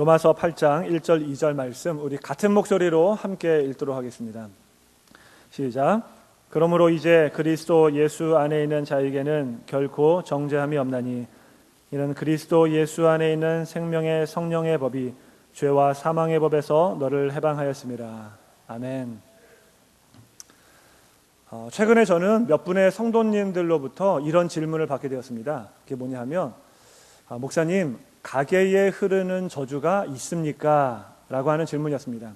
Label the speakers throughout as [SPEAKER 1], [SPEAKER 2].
[SPEAKER 1] 로마서 8장 1절 2절 말씀 우리 같은 목소리로 함께 읽도록 하겠습니다. 시작. 그러므로 이제 그리스도 예수 안에 있는 자에게는 결코 정죄함이 없나니 이는 그리스도 예수 안에 있는 생명의 성령의 법이 죄와 사망의 법에서 너를 해방하였습니다. 아멘. 최근에 저는 몇 분의 성도님들로부터 이런 질문을 받게 되었습니다. 그게 뭐냐 하면 목사님, 가계에 흐르는 저주가 있습니까? 라고 하는 질문이었습니다.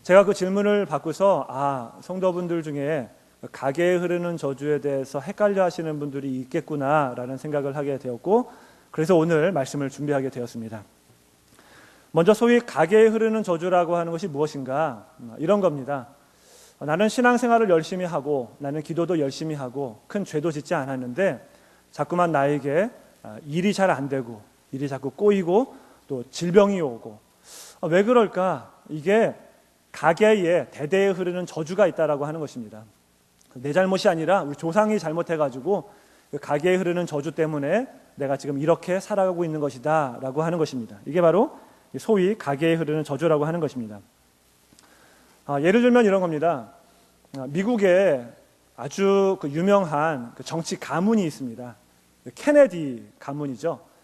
[SPEAKER 1] 제가 그 질문을 받고서 성도분들 중에 가계에 흐르는 저주에 대해서 헷갈려 하시는 분들이 있겠구나 라는 생각을 하게 되었고, 그래서 오늘 말씀을 준비하게 되었습니다. 먼저 소위 가계에 흐르는 저주라고 하는 것이 무엇인가? 이런 겁니다. 나는 신앙생활을 열심히 하고 나는 기도도 열심히 하고 큰 죄도 짓지 않았는데 자꾸만 나에게 일이 잘 안 되고 일이 자꾸 꼬이고 또 질병이 오고 왜 그럴까? 이게 가계에 대대에 흐르는 저주가 있다라고 하는 것입니다. 내 잘못이 아니라 우리 조상이 잘못해가지고 가계에 흐르는 저주 때문에 내가 지금 이렇게 살아가고 있는 것이다 라고 하는 것입니다. 이게 바로 소위 가계에 흐르는 저주라고 하는 것입니다. 예를 들면 이런 겁니다. 미국에 아주 유명한 정치 가문이 있습니다. 케네디 가문이죠.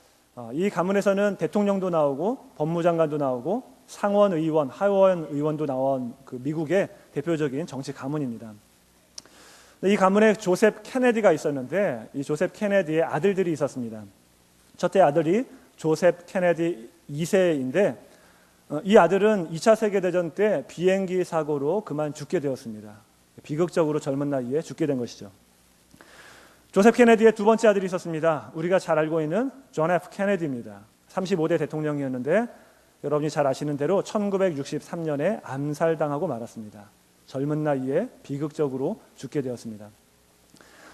[SPEAKER 1] 이 가문에서는 대통령도 나오고 법무장관도 나오고 상원 의원, 하원 의원도 나온 미국의 대표적인 정치 가문입니다. 이 가문에 조셉 케네디가 있었는데 이 조셉 케네디의 아들들이 있었습니다. 첫째 아들이 조셉 케네디 2세인데 이 아들은 2차 세계대전 때 비행기 사고로 그만 죽게 되었습니다. 비극적으로 젊은 나이에 죽게 된 것이죠. 조셉 케네디의 두 번째 아들이 있었습니다. 우리가 잘 알고 있는 존 F 케네디입니다. 35대 대통령이었는데 여러분이 잘 아시는 대로 1963년에 암살당하고 말았습니다. 젊은 나이에 비극적으로 죽게 되었습니다.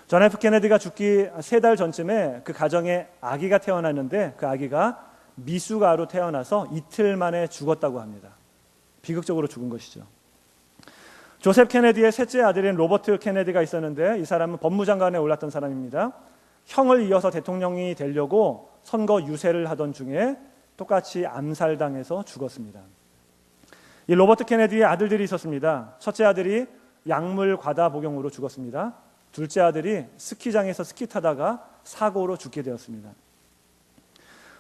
[SPEAKER 1] 존 F 케네디가 죽기 3달 전쯤에 그 가정에 아기가 태어났는데 그 아기가 미숙아로 태어나서 이틀 만에 죽었다고 합니다. 비극적으로 죽은 것이죠. 조셉 케네디의 셋째 아들인 로버트 케네디가 있었는데 이 사람은 법무장관에 올랐던 사람입니다. 형을 이어서 대통령이 되려고 선거 유세를 하던 중에 똑같이 암살당해서 죽었습니다. 이 로버트 케네디의 아들들이 있었습니다. 첫째 아들이 약물 과다 복용으로 죽었습니다. 둘째 아들이 스키장에서 스키 타다가 사고로 죽게 되었습니다.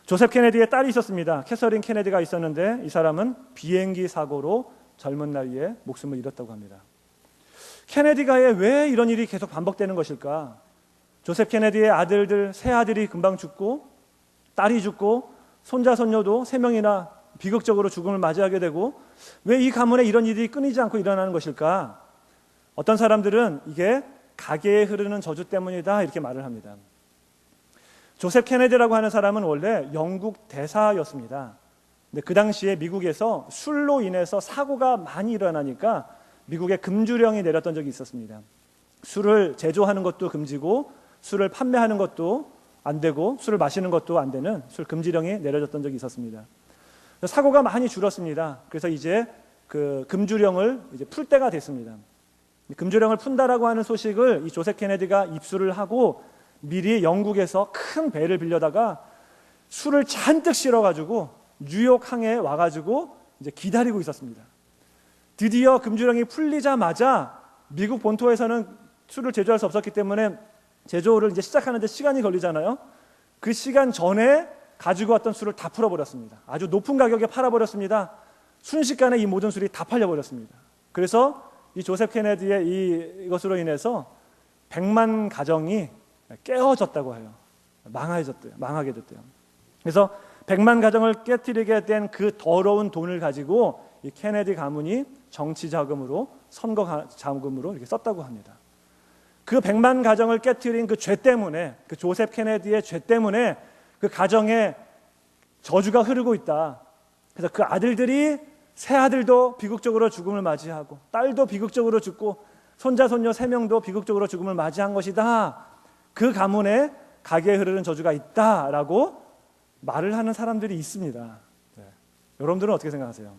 [SPEAKER 1] 조셉 케네디의 딸이 있었습니다. 캐서린 케네디가 있었는데 이 사람은 비행기 사고로 젊은 나이에 목숨을 잃었다고 합니다. 케네디가에 왜 이런 일이 계속 반복되는 것일까? 조셉 케네디의 아들들, 세 아들이 금방 죽고 딸이 죽고 손자, 손녀도 3명이나 비극적으로 죽음을 맞이하게 되고 왜 이 가문에 이런 일이 끊이지 않고 일어나는 것일까? 어떤 사람들은 이게 가계에 흐르는 저주 때문이다 이렇게 말을 합니다. 조셉 케네디라고 하는 사람은 원래 영국 대사였습니다. 근데 그 당시에 미국에서 술로 인해서 사고가 많이 일어나니까 미국에 금주령이 내렸던 적이 있었습니다. 술을 제조하는 것도 금지고 술을 판매하는 것도 안 되고 술을 마시는 것도 안 되는 술 금지령이 내려졌던 적이 있었습니다. 사고가 많이 줄었습니다. 그래서 이제 그 금주령을 이제 풀 때가 됐습니다. 금주령을 푼다라고 하는 소식을 이 조셉 케네디가 입수를 하고 미리 영국에서 큰 배를 빌려다가 술을 잔뜩 실어가지고 뉴욕 항에 와가지고 이제 기다리고 있었습니다. 드디어 금주령이 풀리자마자 미국 본토에서는 술을 제조할 수 없었기 때문에 제조를 이제 시작하는데 시간이 걸리잖아요. 그 시간 전에 가지고 왔던 술을 다 풀어버렸습니다. 아주 높은 가격에 팔아버렸습니다. 순식간에 이 모든 술이 다 팔려버렸습니다. 그래서 이 조셉 케네디의 이것으로 인해서 100만 가정이 깨어졌다고 해요. 망하게 됐대요. 그래서 100만 가정을 깨뜨리게 된 그 더러운 돈을 가지고 이 케네디 가문이 정치 자금으로 선거 자금으로 이렇게 썼다고 합니다. 그 100만 가정을 깨뜨린 그 죄 때문에 그 조셉 케네디의 죄 때문에 그 가정에 저주가 흐르고 있다. 그래서 그 아들들이 세 아들도 비극적으로 죽음을 맞이하고 딸도 비극적으로 죽고 손자 손녀 3명도 비극적으로 죽음을 맞이한 것이다. 그 가문에 가계에 흐르는 저주가 있다라고 말을 하는 사람들이 있습니다. 여러분들은 어떻게 생각하세요?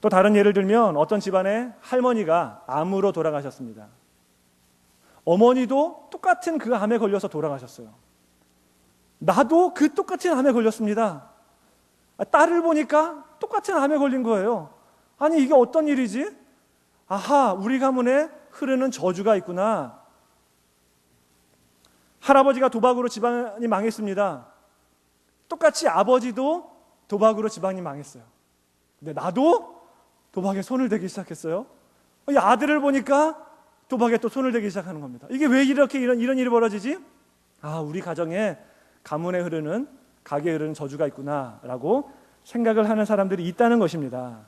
[SPEAKER 1] 또 다른 예를 들면 어떤 집안의 할머니가 암으로 돌아가셨습니다. 어머니도 똑같은 그 암에 걸려서 돌아가셨어요. 나도 그 똑같은 암에 걸렸습니다. 딸을 보니까 똑같은 암에 걸린 거예요. 아니, 이게 어떤 일이지? 아하, 우리 가문에 흐르는 저주가 있구나. 할아버지가 도박으로 집안이 망했습니다. 똑같이 아버지도 도박으로 집안이 망했어요. 근데 나도 도박에 손을 대기 시작했어요. 이 아들을 보니까 도박에 또 손을 대기 시작하는 겁니다. 이게 왜 이렇게 이런 일이 벌어지지? 아, 우리 가정에 가문에 흐르는, 가게에 흐르는 저주가 있구나라고 생각을 하는 사람들이 있다는 것입니다.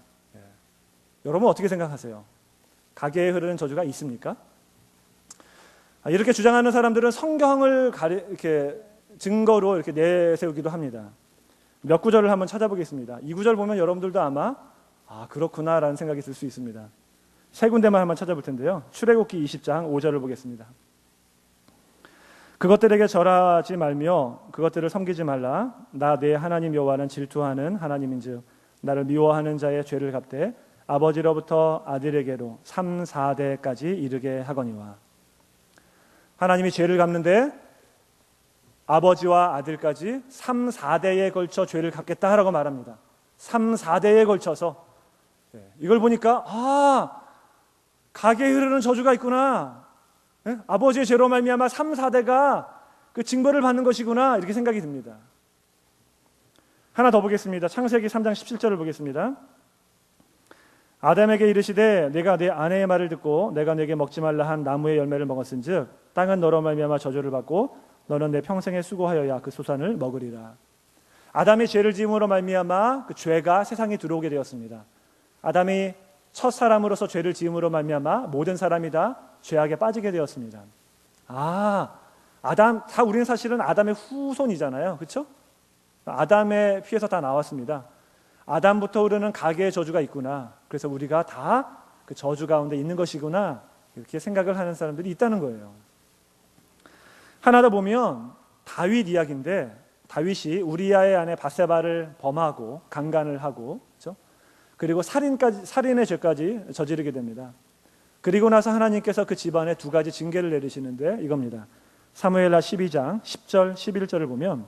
[SPEAKER 1] 여러분 어떻게 생각하세요? 가게에 흐르는 저주가 있습니까? 이렇게 주장하는 사람들은 성경을 이렇게 증거로 이렇게 내세우기도 합니다. 몇 구절을 한번 찾아보겠습니다. 이 구절 보면 여러분들도 아마 그렇구나라는 생각이 들 수 있습니다. 세 군데만 한번 찾아볼 텐데요. 출애굽기 20장 5절을 보겠습니다. 그것들에게 절하지 말며 그것들을 섬기지 말라. 나 내 하나님 여호와는 질투하는 하나님인즉 나를 미워하는 자의 죄를 갚되 아버지로부터 아들에게로 3, 4대까지 이르게 하거니와. 하나님이 죄를 갚는데 아버지와 아들까지 3, 4대에 걸쳐 죄를 갚겠다 하라고 말합니다. 3, 4대에 걸쳐서. 이걸 보니까 가게에 흐르는 저주가 있구나. 아버지의 죄로 말미암아 3, 4대가 그 징벌을 받는 것이구나, 이렇게 생각이 듭니다. 하나 더 보겠습니다. 창세기 3장 17절을 보겠습니다. 아담에게 이르시되 내가 내 아내의 말을 듣고 내가 내게 먹지 말라 한 나무의 열매를 먹었은즉 땅은 너로 말미암아 저주를 받고 너는 내 평생에 수고하여야 그 소산을 먹으리라. 아담이 죄를 지음으로 말미암아 그 죄가 세상에 들어오게 되었습니다. 아담이 첫 사람으로서 죄를 지음으로 말미암아 모든 사람이 다 죄악에 빠지게 되었습니다. 우리는 사실은 아담의 후손이잖아요, 그렇죠? 아담의 피에서 다 나왔습니다. 아담부터 흐르는 가계의 저주가 있구나. 그래서 우리가 다 그 저주 가운데 있는 것이구나, 이렇게 생각을 하는 사람들이 있다는 거예요. 하나 더 보면 다윗 이야기인데, 다윗이 우리아의 아내 밧세바를 범하고 강간을 하고, 그렇죠? 그리고 살인의 죄까지 저지르게 됩니다. 그리고 나서 하나님께서 그 집안에 두 가지 징계를 내리시는데 이겁니다. 사무엘하 12장 10절 11절을 보면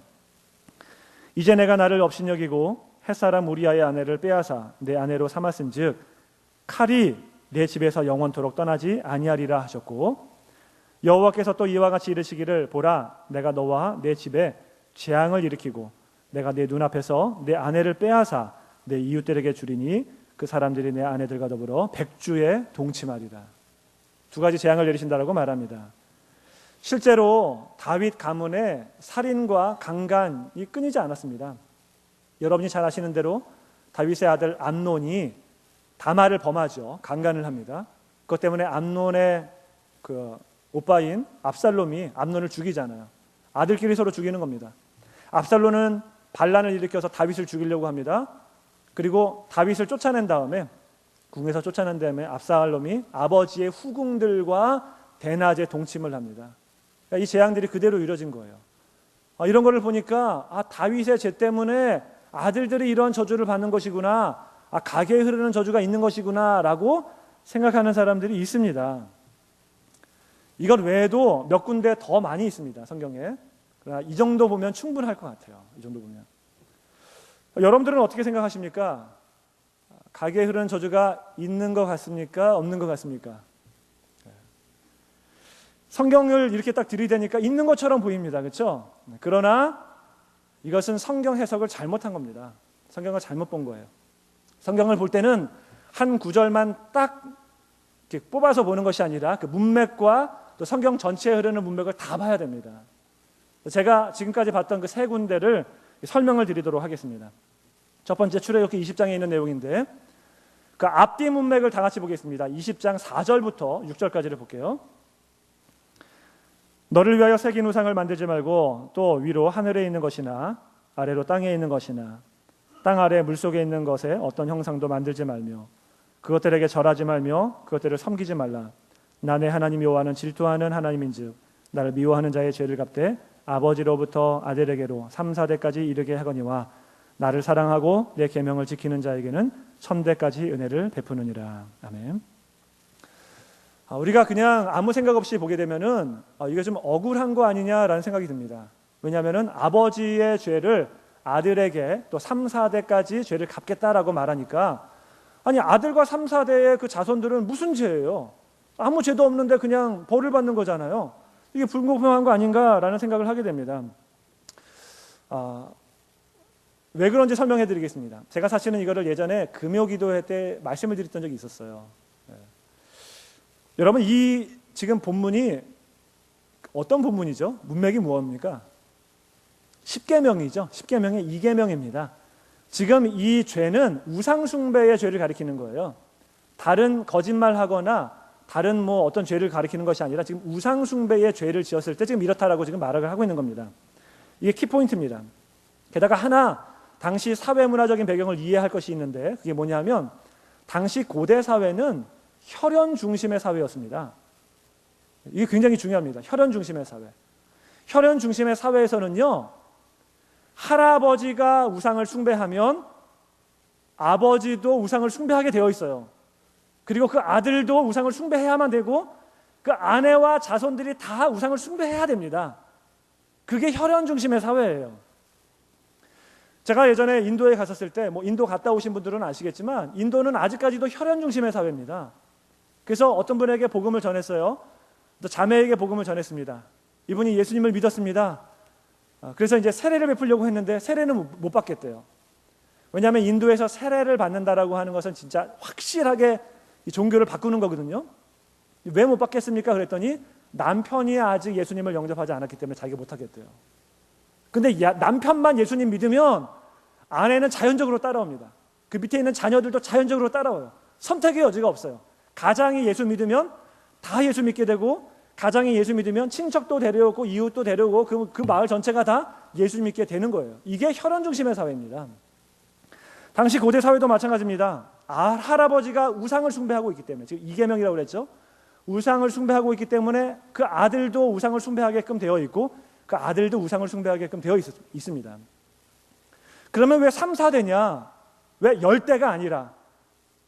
[SPEAKER 1] 이제 내가 나를 업신여기고 햇사람 우리아의 아내를 빼앗아 내 아내로 삼았은즉 칼이 내 집에서 영원토록 떠나지 아니하리라 하셨고, 여호와께서 또 이와 같이 이르시기를 보라 내가 너와 내 집에 재앙을 일으키고 내가 내 눈앞에서 내 아내를 빼앗아 내 이웃들에게 주리니 그 사람들이 내 아내들과 더불어 백주에 동침하리라. 두 가지 재앙을 내리신다라고 말합니다. 실제로 다윗 가문에 살인과 강간이 끊이지 않았습니다. 여러분이 잘 아시는 대로 다윗의 아들 암논이 다말을 범하죠. 강간을 합니다. 그것 때문에 암논의 그 오빠인 압살롬이 암논을 죽이잖아요. 아들끼리 서로 죽이는 겁니다. 압살롬은 반란을 일으켜서 다윗을 죽이려고 합니다. 그리고 다윗을 쫓아낸 다음에, 궁에서 쫓아낸 다음에 압살롬이 아버지의 후궁들과 대낮에 동침을 합니다. 그러니까 이 재앙들이 그대로 이루어진 거예요. 이런 거를 보니까 다윗의 죄 때문에 아들들이 이런 저주를 받는 것이구나, 가게에 흐르는 저주가 있는 것이구나 라고 생각하는 사람들이 있습니다. 이것 외에도 몇 군데 더 많이 있습니다, 성경에. 그러나 이 정도 보면 충분할 것 같아요. 이 정도 보면. 여러분들은 어떻게 생각하십니까? 가게에 흐르는 저주가 있는 것 같습니까? 없는 것 같습니까? 성경을 이렇게 딱 들이대니까 있는 것처럼 보입니다, 그렇죠? 그러나 이것은 성경 해석을 잘못한 겁니다. 성경을 잘못 본 거예요. 성경을 볼 때는 한 구절만 딱 이렇게 뽑아서 보는 것이 아니라 그 문맥과 또 성경 전체에 흐르는 문맥을 다 봐야 됩니다. 제가 지금까지 봤던 그 세 군데를 설명을 드리도록 하겠습니다. 첫 번째, 출애굽기 20장에 있는 내용인데 그 앞뒤 문맥을 다 같이 보겠습니다. 20장 4절부터 6절까지를 볼게요. 너를 위하여 새긴 우상을 만들지 말고 또 위로 하늘에 있는 것이나 아래로 땅에 있는 것이나 땅 아래 물속에 있는 것에 어떤 형상도 만들지 말며 그것들에게 절하지 말며 그것들을 섬기지 말라. 나 내 하나님 여호와는 질투하는 하나님인즉 나를 미워하는 자의 죄를 갚되 아버지로부터 아들에게로 3, 4대까지 이르게 하거니와 나를 사랑하고 내 계명을 지키는 자에게는 1000대까지 은혜를 베푸느니라. 아멘. 우리가 그냥 아무 생각 없이 보게 되면은 이게 좀 억울한 거 아니냐라는 생각이 듭니다. 왜냐하면은 아버지의 죄를 아들에게 또 3, 4대까지 죄를 갚겠다라고 말하니까, 아니 아들과 3, 4대의 그 자손들은 무슨 죄예요? 아무 죄도 없는데 그냥 벌을 받는 거잖아요. 이게 불공평한 거 아닌가라는 생각을 하게 됩니다. 왜 그런지 설명해 드리겠습니다. 제가 사실은 이거를 예전에 금요기도회 때 말씀을 드렸던 적이 있었어요. 여러분, 이 지금 본문이 어떤 본문이죠? 문맥이 무엇입니까? 십계명이죠. 십계명의 2계명입니다. 지금 이 죄는 우상숭배의 죄를 가리키는 거예요. 다른 거짓말하거나 다른 뭐 어떤 죄를 가리키는 것이 아니라 지금 우상숭배의 죄를 지었을 때 지금 이렇다라고 지금 말을 하고 있는 겁니다. 이게 키포인트입니다. 게다가 하나 당시 사회문화적인 배경을 이해할 것이 있는데, 그게 뭐냐면 당시 고대 사회는 혈연 중심의 사회였습니다. 이게 굉장히 중요합니다. 혈연 중심의 사회. 혈연 중심의 사회에서는요, 할아버지가 우상을 숭배하면 아버지도 우상을 숭배하게 되어 있어요. 그리고 그 아들도 우상을 숭배해야만 되고 그 아내와 자손들이 다 우상을 숭배해야 됩니다. 그게 혈연 중심의 사회예요. 제가 예전에 인도에 갔었을 때, 뭐 인도 갔다 오신 분들은 아시겠지만 인도는 아직까지도 혈연 중심의 사회입니다. 그래서 어떤 분에게 복음을 전했어요. 또 자매에게 복음을 전했습니다. 이분이 예수님을 믿었습니다. 그래서 이제 세례를 베풀려고 했는데 세례는 못 받겠대요. 왜냐하면 인도에서 세례를 받는다라고 하는 것은 진짜 확실하게 이 종교를 바꾸는 거거든요. 왜 못 받겠습니까? 그랬더니 남편이 아직 예수님을 영접하지 않았기 때문에 자기가 못 하겠대요. 근데 남편만 예수님 믿으면 아내는 자연적으로 따라옵니다. 그 밑에 있는 자녀들도 자연적으로 따라와요. 선택의 여지가 없어요. 가장이 예수 믿으면 다 예수 믿게 되고, 가장이 예수 믿으면 친척도 데려오고 이웃도 데려오고 그 마을 전체가 다 예수 믿게 되는 거예요. 이게 혈연 중심의 사회입니다. 당시 고대 사회도 마찬가지입니다. 할아버지가 우상을 숭배하고 있기 때문에, 지금 이계명이라고 그랬죠. 우상을 숭배하고 있기 때문에 그 아들도 우상을 숭배하게끔 되어 있고 그 아들도 우상을 숭배하게끔 되어 있습니다. 그러면 왜 3, 4대냐? 왜 10대가 아니라,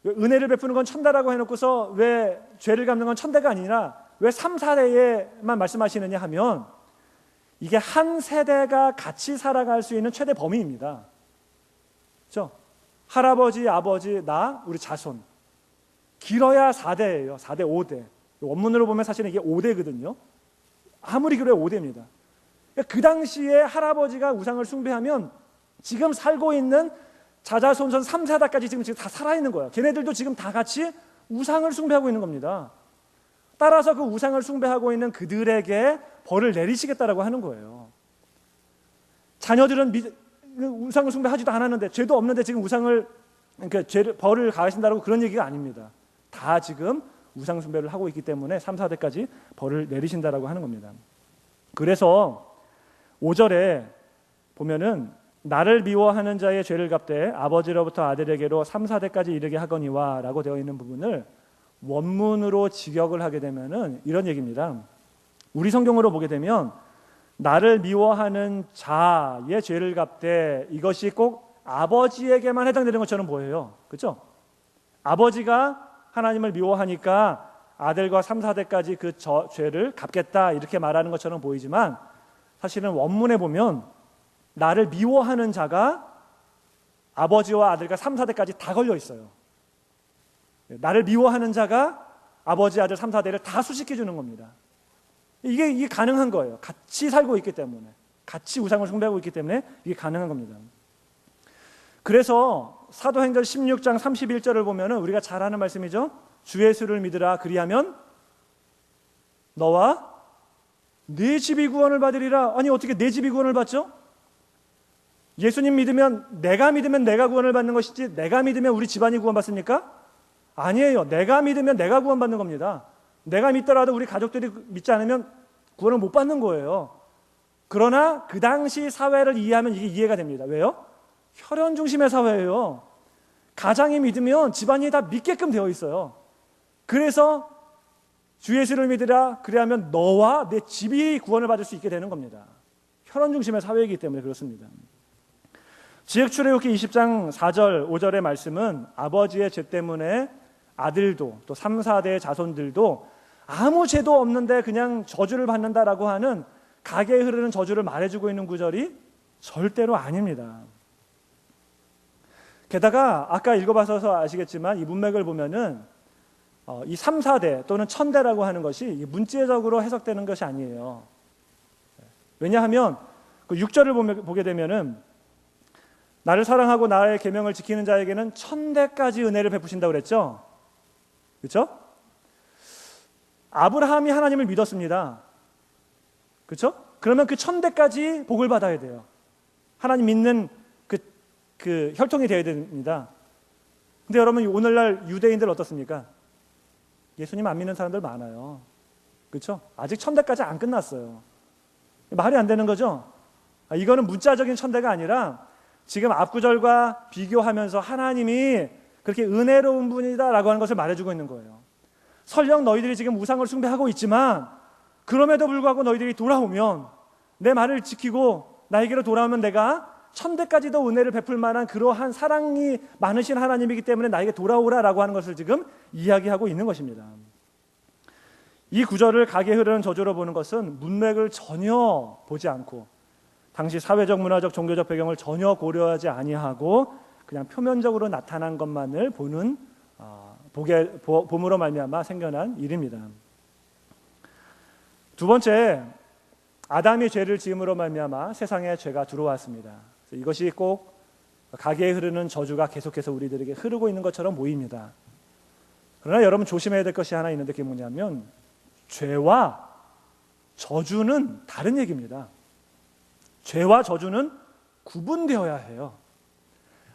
[SPEAKER 1] 왜 은혜를 베푸는 건 1000대라고 해놓고서 왜 죄를 갚는 건 1000대가 아니라 왜 3, 4대에만 말씀하시느냐 하면, 이게 한 세대가 같이 살아갈 수 있는 최대 범위입니다. 그렇죠? 할아버지, 아버지, 나, 우리 자손. 길어야 4대예요. 4대, 5대. 원문으로 보면 사실은 이게 5대거든요. 아무리 길어야 5대입니다. 그 당시에 할아버지가 우상을 숭배하면 지금 살고 있는 자자손손 3세대까지 지금 다 살아있는 거예요. 걔네들도 지금 다 같이 우상을 숭배하고 있는 겁니다. 따라서 그 우상을 숭배하고 있는 그들에게 벌을 내리시겠다라고 하는 거예요. 자녀들은 우상을 숭배하지도 않았는데, 죄도 없는데 지금 그러니까 벌을 가하신다라고 그런 얘기가 아닙니다. 다 지금 우상 숭배를 하고 있기 때문에 3, 4대까지 벌을 내리신다라고 하는 겁니다. 그래서 5절에 보면은 나를 미워하는 자의 죄를 갚되 아버지로부터 아들에게로 3, 4대까지 이르게 하거니와 라고 되어 있는 부분을 원문으로 직역을 하게 되면은 이런 얘기입니다. 우리 성경으로 보게 되면 나를 미워하는 자의 죄를 갚되, 이것이 꼭 아버지에게만 해당되는 것처럼 보여요. 그렇죠? 아버지가 하나님을 미워하니까 아들과 3, 4대까지 그 죄를 갚겠다 이렇게 말하는 것처럼 보이지만, 사실은 원문에 보면 나를 미워하는 자가 아버지와 아들과 3, 4대까지 다 걸려 있어요. 나를 미워하는 자가 아버지, 아들, 3, 4대를 다 수식해 주는 겁니다. 이게 가능한 거예요. 같이 살고 있기 때문에, 같이 우상을 숭배하고 있기 때문에 이게 가능한 겁니다. 그래서 사도행전 16장 31절을 보면 우리가 잘 아는 말씀이죠. 주 예수를 믿으라, 그리하면 너와 네 집이 구원을 받으리라. 아니 어떻게 네 집이 구원을 받죠? 예수님 믿으면 내가 구원을 받는 것이지 내가 믿으면 우리 집안이 구원받습니까? 아니에요. 내가 믿으면 내가 구원받는 겁니다. 내가 믿더라도 우리 가족들이 믿지 않으면 구원을 못 받는 거예요. 그러나 그 당시 사회를 이해하면 이게 이해가 됩니다. 왜요? 혈연 중심의 사회예요. 가장이 믿으면 집안이 다 믿게끔 되어 있어요. 그래서 주 예수를 믿으라, 그래야면 너와 내 집이 구원을 받을 수 있게 되는 겁니다. 혈연 중심의 사회이기 때문에 그렇습니다. 지역출애굽기 20장 4절 5절의 말씀은 아버지의 죄 때문에 아들도 또 3, 4대의 자손들도 아무 죄도 없는데 그냥 저주를 받는다라고 하는 가계에 흐르는 저주를 말해주고 있는 구절이 절대로 아닙니다. 게다가 아까 읽어봐서 아시겠지만 이 문맥을 보면은 이 3, 4대 또는 1000대라고 하는 것이 문자적으로 해석되는 것이 아니에요. 왜냐하면 그 6절을 보게 되면은 나를 사랑하고 나의 계명을 지키는 자에게는 1000대까지 은혜를 베푸신다고 그랬죠. 그렇죠? 아브라함이 하나님을 믿었습니다. 그렇죠? 그러면 그 1000대까지 복을 받아야 돼요. 하나님 믿는 그 혈통이 되어야 됩니다. 근데 여러분 오늘날 유대인들 어떻습니까? 예수님 안 믿는 사람들 많아요. 그렇죠? 아직 1000대까지 안 끝났어요. 말이 안 되는 거죠? 이거는 문자적인 1000대가 아니라 지금 앞구절과 비교하면서 하나님이 그렇게 은혜로운 분이다라고 하는 것을 말해주고 있는 거예요. 설령 너희들이 지금 우상을 숭배하고 있지만 그럼에도 불구하고 너희들이 돌아오면 내 말을 지키고 나에게로 돌아오면 내가 1000대까지도 은혜를 베풀 만한 그러한 사랑이 많으신 하나님이기 때문에 나에게 돌아오라라고 하는 것을 지금 이야기하고 있는 것입니다. 이 구절을 가게에 흐르는 저주로 보는 것은 문맥을 전혀 보지 않고 당시 사회적, 문화적, 종교적 배경을 전혀 고려하지 아니하고 그냥 표면적으로 나타난 것만을 보는 봄으로 말미암아 생겨난 일입니다. 두 번째, 아담이 죄를 지음으로 말미암아 세상에 죄가 들어왔습니다. 이것이 꼭 가게에 흐르는 저주가 계속해서 우리들에게 흐르고 있는 것처럼 보입니다. 그러나 여러분 조심해야 될 것이 하나 있는데 그게 뭐냐면 죄와 저주는 다른 얘기입니다. 죄와 저주는 구분되어야 해요.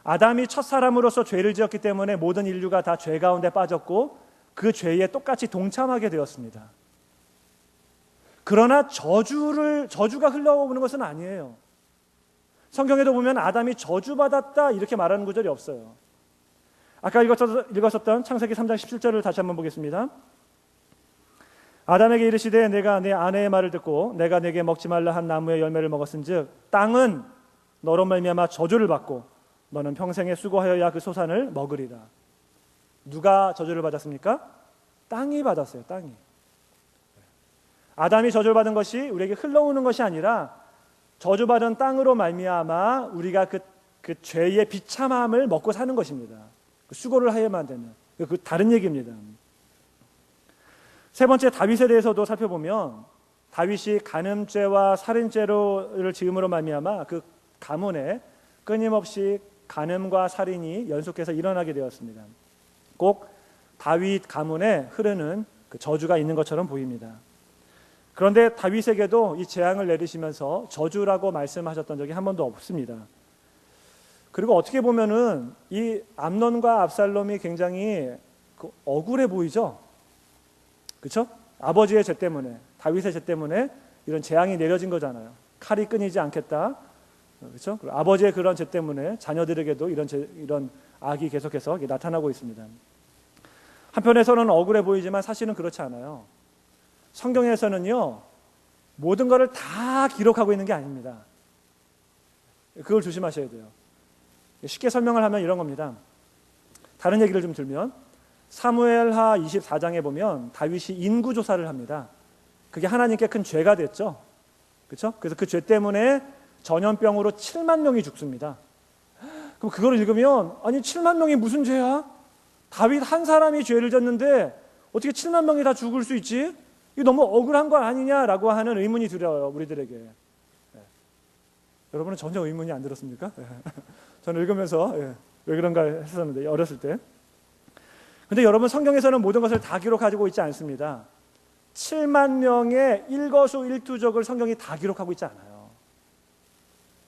[SPEAKER 1] 아담이 첫 사람으로서 죄를 지었기 때문에 모든 인류가 다 죄 가운데 빠졌고 그 죄에 똑같이 동참하게 되었습니다. 그러나 저주가 흘러오는 것은 아니에요. 성경에도 보면 아담이 저주받았다 이렇게 말하는 구절이 없어요. 아까 읽었었던 창세기 3장 17절을 다시 한번 보겠습니다. 아담에게 이르시되 내가 내 아내의 말을 듣고 내가 내게 먹지 말라 한 나무의 열매를 먹었은즉 땅은 너로 말미암아 저주를 받고 너는 평생에 수고하여야 그 소산을 먹으리라. 누가 저주를 받았습니까? 땅이 받았어요. 땅이. 아담이 저주를 받은 것이 우리에게 흘러오는 것이 아니라 저주받은 땅으로 말미암아 우리가 그 죄의 비참함을 먹고 사는 것입니다. 그 수고를 해야만 되는 그 다른 얘기입니다. 세 번째, 다윗에 대해서도 살펴보면 다윗이 간음죄와 살인죄를 지음으로 말미암아 그 가문에 끊임없이 간음과 살인이 연속해서 일어나게 되었습니다. 꼭 다윗 가문에 흐르는 그 저주가 있는 것처럼 보입니다. 그런데 다윗에게도 이 재앙을 내리시면서 저주라고 말씀하셨던 적이 한 번도 없습니다. 그리고 어떻게 보면은 이 암논과 압살롬이 굉장히 억울해 보이죠. 그렇죠? 아버지의 죄 때문에, 다윗의 죄 때문에 이런 재앙이 내려진 거잖아요. 칼이 끊이지 않겠다. 그렇죠? 아버지의 그런 죄 때문에 자녀들에게도 이런 악이 계속해서 나타나고 있습니다. 한편에서는 억울해 보이지만 사실은 그렇지 않아요. 성경에서는요, 모든 것을 다 기록하고 있는 게 아닙니다. 그걸 조심하셔야 돼요. 쉽게 설명을 하면 이런 겁니다. 다른 얘기를 좀 들면 사무엘하 24장에 보면 다윗이 인구조사를 합니다. 그게 하나님께 큰 죄가 됐죠. 그렇죠? 그래서 그 죄 때문에 전염병으로 7만 명이 죽습니다. 그럼 그걸 읽으면 아니 7만 명이 무슨 죄야? 다윗 한 사람이 죄를 졌는데 어떻게 7만 명이 다 죽을 수 있지? 이거 너무 억울한 거 아니냐라고 하는 의문이 들어요. 우리들에게. 여러분은 전혀 의문이 안 들었습니까? 저는 읽으면서 왜 그런가 했었는데 어렸을 때. 근데 여러분 성경에서는 모든 것을 다 기록하고 있지 않습니다. 7만 명의 일거수일투족을 성경이 다 기록하고 있지 않아요.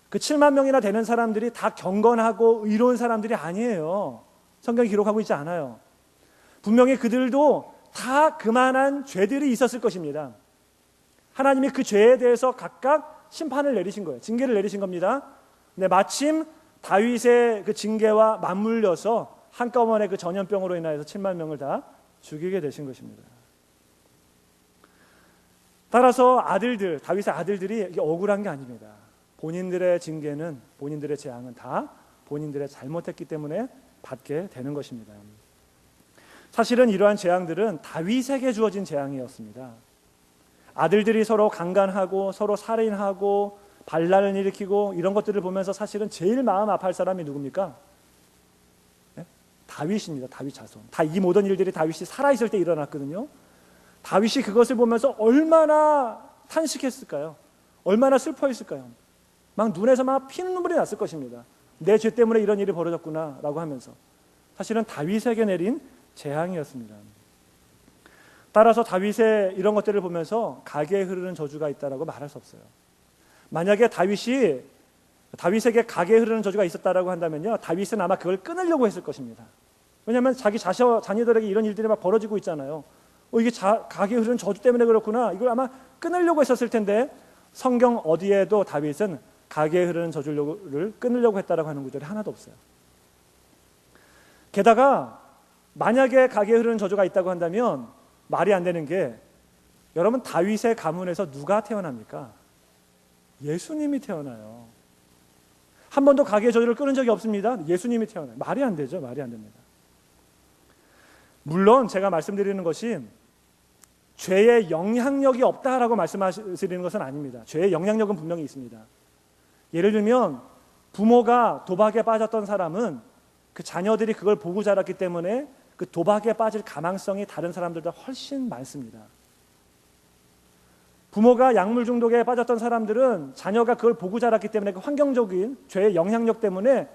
[SPEAKER 1] 그 7만 명이나 되는 사람들이 다 경건하고 의로운 사람들이 아니에요. 성경이 기록하고 있지 않아요. 분명히 그들도 다 그만한 죄들이 있었을 것입니다. 하나님이 그 죄에 대해서 각각 심판을 내리신 거예요. 징계를 내리신 겁니다. 근데 마침 다윗의 그 징계와 맞물려서 한꺼번에 그 전염병으로 인하여서 7만 명을 다 죽이게 되신 것입니다. 따라서 다윗의 아들들이 이게 억울한 게 아닙니다. 본인들의 징계는, 본인들의 재앙은 다 본인들의 잘못했기 때문에 받게 되는 것입니다. 사실은 이러한 재앙들은 다윗에게 주어진 재앙이었습니다. 아들들이 서로 강간하고 서로 살인하고 반란을 일으키고 이런 것들을 보면서 사실은 제일 마음 아파할 사람이 누굽니까? 네? 다윗입니다. 다윗 자손. 다 이 모든 일들이 다윗이 살아있을 때 일어났거든요. 다윗이 그것을 보면서 얼마나 탄식했을까요? 얼마나 슬퍼했을까요? 막 눈에서 막 피눈물이 났을 것입니다. 내 죄 때문에 이런 일이 벌어졌구나 라고 하면서. 사실은 다윗에게 내린 재앙이었습니다. 따라서 다윗의 이런 것들을 보면서 가게에 흐르는 저주가 있다라고 말할 수 없어요. 만약에 다윗에게 가게에 흐르는 저주가 있었다라고 한다면요, 다윗은 아마 그걸 끊으려고 했을 것입니다. 왜냐하면 자기 자녀들에게 이런 일들이 막 벌어지고 있잖아요. 이게 가게에 흐르는 저주 때문에 그렇구나. 이걸 아마 끊으려고 했었을 텐데 성경 어디에도 다윗은 가게에 흐르는 저주를 끊으려고 했다라고 하는 구절이 하나도 없어요. 게다가 만약에 가게에 흐르는 저주가 있다고 한다면 말이 안 되는 게, 여러분 다윗의 가문에서 누가 태어납니까? 예수님이 태어나요. 한 번도 가게의 저주를 끊은 적이 없습니다. 예수님이 태어나요. 말이 안 되죠. 말이 안 됩니다. 물론 제가 말씀드리는 것이 죄의 영향력이 없다라고 말씀드리는 것은 아닙니다. 죄의 영향력은 분명히 있습니다. 예를 들면 부모가 도박에 빠졌던 사람은 그 자녀들이 그걸 보고 자랐기 때문에 그 도박에 빠질 가망성이 다른 사람들보다 훨씬 많습니다. 부모가 약물 중독에 빠졌던 사람들은 자녀가 그걸 보고 자랐기 때문에 그 환경적인 죄의 영향력 때문에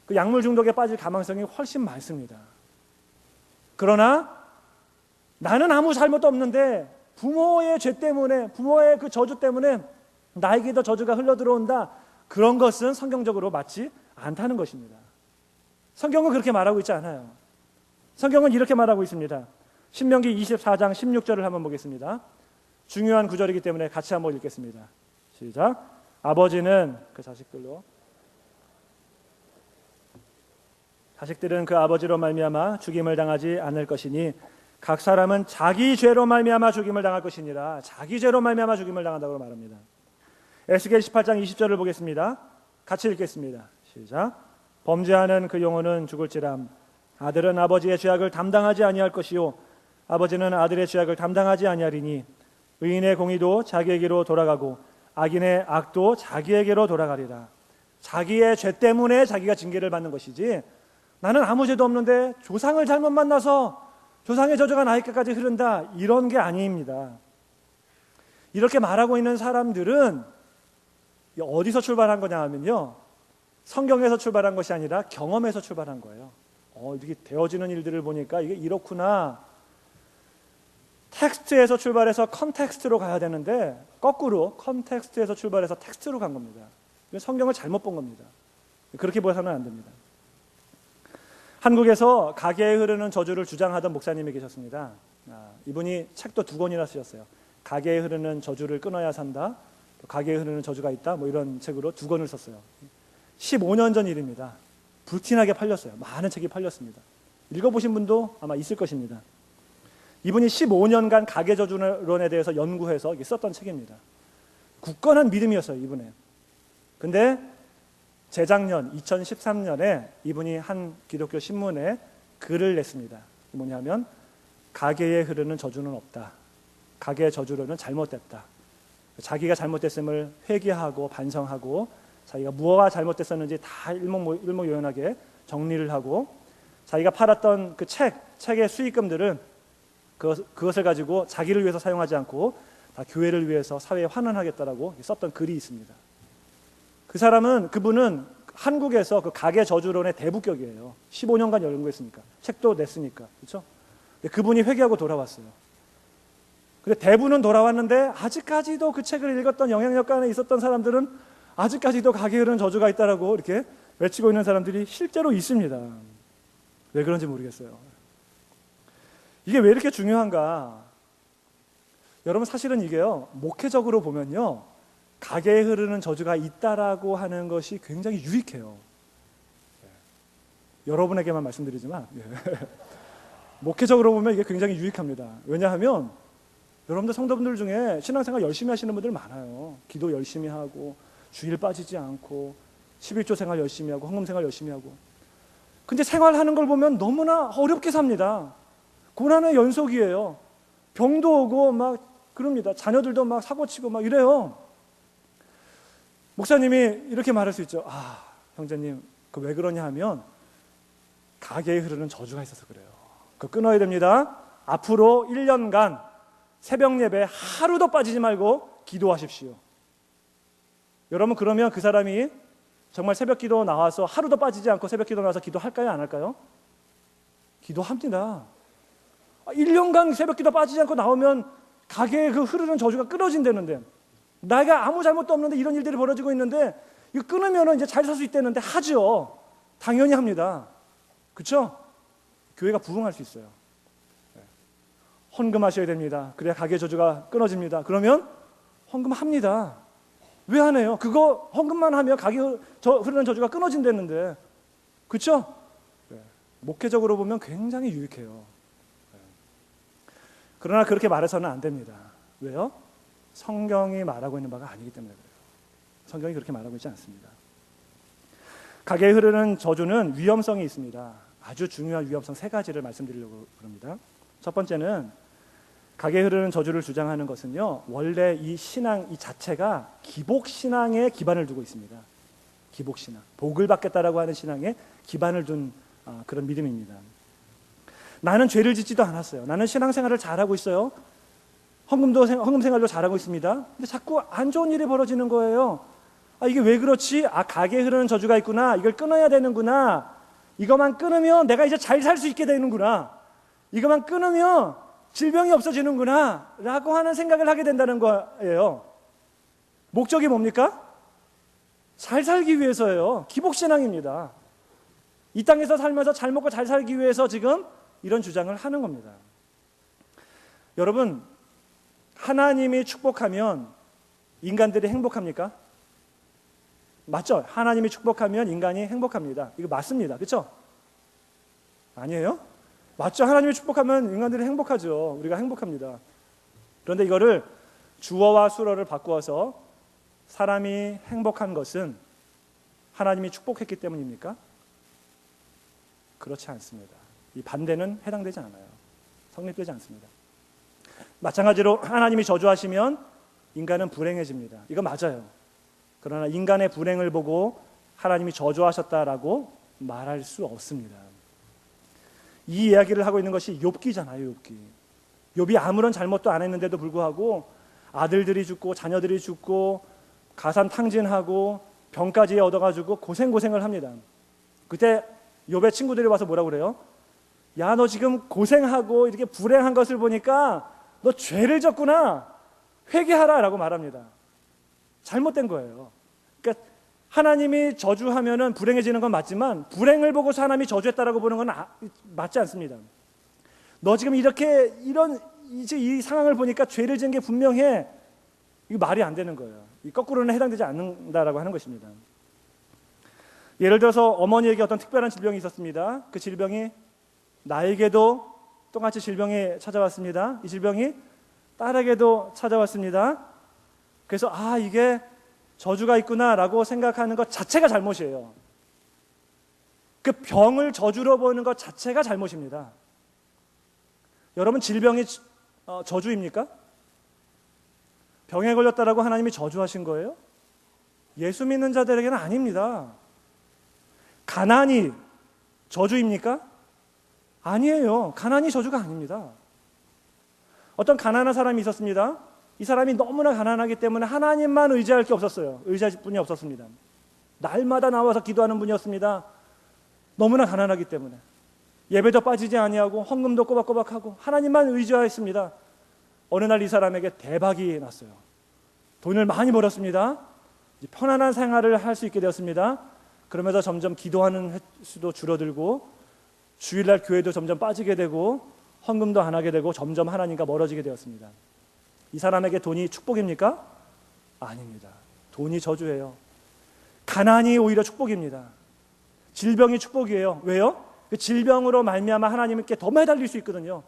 [SPEAKER 1] 그 약물 중독에 빠질 가망성이 훨씬 많습니다. 그러나 나는 아무 잘못도 없는데 부모의 죄 때문에, 부모의 그 저주 때문에 나에게도 저주가 흘러 들어온다. 그런 것은 성경적으로 맞지 않다는 것입니다. 성경은 그렇게 말하고 있지 않아요. 성경은 이렇게 말하고 있습니다. 신명기 24장 16절을 한번 보겠습니다. 중요한 구절이기 때문에 같이 한번 읽겠습니다. 시작. 아버지는 그 자식들은 그 아버지로 말미암아 죽임을 당하지 않을 것이니 각 사람은 자기 죄로 말미암아 죽임을 당할 것이니라. 자기 죄로 말미암아 죽임을 당한다고 말합니다. 에스겔 18장 20절을 보겠습니다. 같이 읽겠습니다. 시작. 범죄하는 그 영혼은 죽을지람 아들은 아버지의 죄악을 담당하지 아니할 것이요 아버지는 아들의 죄악을 담당하지 아니하리니 의인의 공의도 자기에게로 돌아가고 악인의 악도 자기에게로 돌아가리라. 자기의 죄 때문에 자기가 징계를 받는 것이지, 나는 아무 죄도 없는데 조상을 잘못 만나서 조상의 저주가 나에게까지 흐른다, 이런 게 아닙니다. 이렇게 말하고 있는 사람들은 어디서 출발한 거냐 하면요, 성경에서 출발한 것이 아니라 경험에서 출발한 거예요. 이렇게 되어지는 일들을 보니까 이게 이렇구나. 텍스트에서 출발해서 컨텍스트로 가야 되는데 거꾸로 컨텍스트에서 출발해서 텍스트로 간 겁니다. 성경을 잘못 본 겁니다. 그렇게 보서는 안 됩니다. 한국에서 가게에 흐르는 저주를 주장하던 목사님이 계셨습니다. 이분이 책도 2권이나 쓰셨어요. 가게에 흐르는 저주를 끊어야 산다, 가게에 흐르는 저주가 있다, 뭐 이런 책으로 2권을 썼어요. 15년 전 일입니다. 불티나게 팔렸어요. 많은 책이 팔렸습니다. 읽어보신 분도 아마 있을 것입니다. 이분이 15년간 가계 저주론에 대해서 연구해서 썼던 책입니다. 굳건한 믿음이었어요, 이분의. 근데 재작년 2013년에 이분이 한 기독교 신문에 글을 냈습니다. 뭐냐면 가계에 흐르는 저주는 없다. 가계의 저주론은 잘못됐다. 자기가 잘못됐음을 회개하고 반성하고 자기가 무엇가 잘못됐었는지 다 일목요연하게 정리를 하고 자기가 팔았던 그 책의 수익금들은 그것을 가지고 자기를 위해서 사용하지 않고 다 교회를 위해서 사회에 환원하겠다라고 썼던 글이 있습니다. 그분은 한국에서 그 가계 저주론의 대부격이에요. 15년간 연구했으니까, 책도 냈으니까, 그렇죠? 그분이 회개하고 돌아왔어요. 근데 대부는 돌아왔는데 아직까지도 그 책을 읽었던 영향력간에 있었던 사람들은 아직까지도 가게에 흐르는 저주가 있다라고 이렇게 외치고 있는 사람들이 실제로 있습니다. 왜 그런지 모르겠어요. 이게 왜 이렇게 중요한가? 여러분, 사실은 이게요, 목회적으로 보면요, 가게에 흐르는 저주가 있다라고 하는 것이 굉장히 유익해요. 여러분에게만 말씀드리지만 목회적으로 보면 이게 굉장히 유익합니다. 왜냐하면 여러분들 성도분들 중에 신앙생활 열심히 하시는 분들 많아요. 기도 열심히 하고 주일 빠지지 않고 11조 생활 열심히 하고 헌금 생활 열심히 하고. 근데 생활하는 걸 보면 너무나 어렵게 삽니다. 고난의 연속이에요. 병도 오고 막 그럽니다. 자녀들도 막 사고치고 막 이래요. 목사님이 이렇게 말할 수 있죠. 형제님, 그 왜 그러냐 하면 가게에 흐르는 저주가 있어서 그래요. 그거 끊어야 됩니다. 앞으로 1년간 새벽 예배 하루도 빠지지 말고 기도하십시오. 여러분, 그러면 그 사람이 정말 새벽 기도 나와서 하루도 빠지지 않고 새벽 기도 나와서 기도할까요? 안 할까요? 기도합니다. 1년간 새벽 기도 빠지지 않고 나오면 가게에 그 흐르는 저주가 끊어진다는데, 내가 아무 잘못도 없는데 이런 일들이 벌어지고 있는데 이거 끊으면 이제 잘 살 수 있다는데 하죠. 당연히 합니다. 그렇죠? 교회가 부흥할 수 있어요. 헌금하셔야 됩니다. 그래야 가게 저주가 끊어집니다. 그러면 헌금합니다. 왜 안 해요? 그거 헌금만 하면 가게 흐르는 저주가 끊어진다는데, 그렇죠? 목회적으로 보면 굉장히 유익해요. 그러나 그렇게 말해서는 안 됩니다. 왜요? 성경이 말하고 있는 바가 아니기 때문에 그래요. 성경이 그렇게 말하고 있지 않습니다. 가게에 흐르는 저주는 위험성이 있습니다. 아주 중요한 위험성 3가지를 말씀드리려고 합니다. 첫 번째는 가게에 흐르는 저주를 주장하는 것은요, 원래 이 신앙 이 자체가 기복신앙에 기반을 두고 있습니다. 기복신앙, 복을 받겠다라고 하는 신앙에 기반을 둔 그런 믿음입니다. 나는 죄를 짓지도 않았어요. 나는 신앙생활을 잘하고 있어요. 헌금 생활도 잘하고 있습니다. 근데 자꾸 안 좋은 일이 벌어지는 거예요. 이게 왜 그렇지? 가게에 흐르는 저주가 있구나. 이걸 끊어야 되는구나. 이것만 끊으면 내가 이제 잘 살 수 있게 되는구나. 이것만 끊으면 질병이 없어지는구나 라고 하는 생각을 하게 된다는 거예요. 목적이 뭡니까? 잘 살기 위해서예요. 기복신앙입니다. 이 땅에서 살면서 잘 먹고 잘 살기 위해서 지금 이런 주장을 하는 겁니다. 여러분, 하나님이 축복하면 인간들이 행복합니까? 맞죠? 하나님이 축복하면 인간이 행복합니다. 이거 맞습니다. 그렇죠? 아니에요? 맞죠? 하나님이 축복하면 인간들이 행복하죠. 우리가 행복합니다. 그런데 이거를 주어와 수어를 바꾸어서 사람이 행복한 것은 하나님이 축복했기 때문입니까? 그렇지 않습니다. 이 반대는 해당되지 않아요. 성립되지 않습니다. 마찬가지로 하나님이 저주하시면 인간은 불행해집니다. 이거 맞아요. 그러나 인간의 불행을 보고 하나님이 저주하셨다라고 말할 수 없습니다. 이 이야기를 하고 있는 것이 욥기잖아요. 욥이 아무런 잘못도 안 했는데도 불구하고 아들들이 죽고 자녀들이 죽고 가산 탕진하고 병까지 얻어가지고 고생을 합니다. 그때 욥의 친구들이 와서 뭐라고 그래요? 야, 너 지금 고생하고 이렇게 불행한 것을 보니까 너 죄를 졌구나. 회개하라 라고 말합니다. 잘못된 거예요. 그러니까 하나님이 저주하면은 불행해지는 건 맞지만 불행을 보고서 하나님이 저주했다라고 보는 건 맞지 않습니다. 너 지금 이렇게 이 상황을 보니까 죄를 지은 게 분명해. 이거 말이 안 되는 거예요. 이 거꾸로는 해당되지 않는다라고 하는 것입니다. 예를 들어서 어머니에게 어떤 특별한 질병이 있었습니다. 그 질병이 나에게도 똑같이 질병이 찾아왔습니다. 이 질병이 딸에게도 찾아왔습니다. 그래서 이게 저주가 있구나라고 생각하는 것 자체가 잘못이에요. 그 병을 저주로 보는 것 자체가 잘못입니다. 여러분, 질병이 저주입니까? 병에 걸렸다라고 하나님이 저주하신 거예요? 예수 믿는 자들에게는 아닙니다. 가난이 저주입니까? 아니에요. 가난이 저주가 아닙니다. 어떤 가난한 사람이 있었습니다. 이 사람이 너무나 가난하기 때문에 하나님만 의지할 게 없었어요. 의지할 분이 없었습니다. 날마다 나와서 기도하는 분이었습니다. 너무나 가난하기 때문에 예배도 빠지지 아니하고 헌금도 꼬박꼬박하고 하나님만 의지하였습니다. 어느 날 이 사람에게 대박이 났어요. 돈을 많이 벌었습니다. 편안한 생활을 할 수 있게 되었습니다. 그러면서 점점 기도하는 횟수도 줄어들고 주일날 교회도 점점 빠지게 되고 헌금도 안 하게 되고 점점 하나님과 멀어지게 되었습니다. 이 사람에게 돈이 축복입니까? 아닙니다. 돈이 저주예요. 가난이 오히려 축복입니다. 질병이 축복이에요. 왜요? 그 질병으로 말미암아 하나님께 더 매달릴 수 있거든요.